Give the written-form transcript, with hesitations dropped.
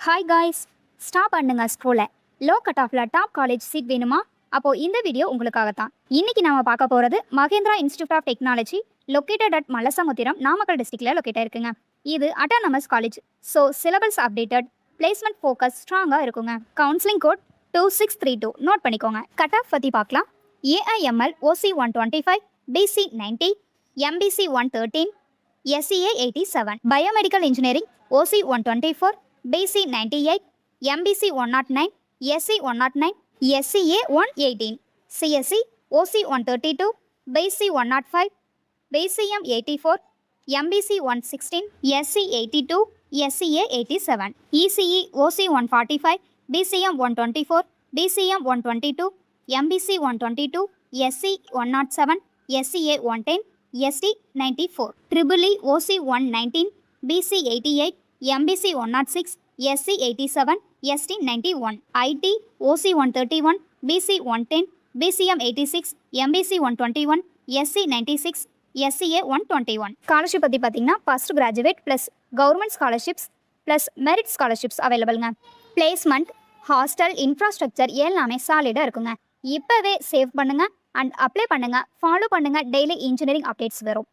Hi guys, stop பண்ணுங்க ஸ்க்ரோல. Low cut ஆஃப்ல top college seat வேணுமா? அப்போ இந்த வீடியோ உங்களுக்காக தான். இன்னைக்கு நாம பார்க்க போறது Mahendra institute of technology located at Mallasamudram, Namakkal டிஸ்ட்ரிக்ட்ல லொக்கேட் இருக்குங்க. இது autonomous college. So syllabus updated, placement focus ஸ்ட்ராங்காக இருக்குங்க. கவுன்சிலிங் கோட் 2632 நோட் பண்ணிக்கோங்க. கட் ஆஃப் பற்றி பார்க்கலாம். AIML OC 125, BC 90, MBC 113, SCA 87. Biomedical engineering OC 124, BC 98, MBC 109, SC 109, SCA 118, CSC OC 132, BC 105, BCM 84, MBC 116, SC 82, SCA 87, ECE OC 145, BCM 124, BCM 122, MBC 122, SC 107, SCA 110, ST 94, EEE OC 119, BC 88, MBC 106, SC 87, ST 91, IT OC 131, BC 110, BCM 86, MBC 121, SC 96, SCA 121. Scholarship பற்றி பார்த்தீங்கன்னா first graduate plus government scholarships plus merit scholarships அவைலபிள்ங்க. Placement, hostel, infrastructure எல்லாமே சாலிடாக இருக்குங்க. இப்போவே save பண்ணுங்கள் and apply பண்ணுங்கள். Follow பண்ணுங்கள். டெய்லி இன்ஜினியரிங் அப்டேட்ஸ் வரும்.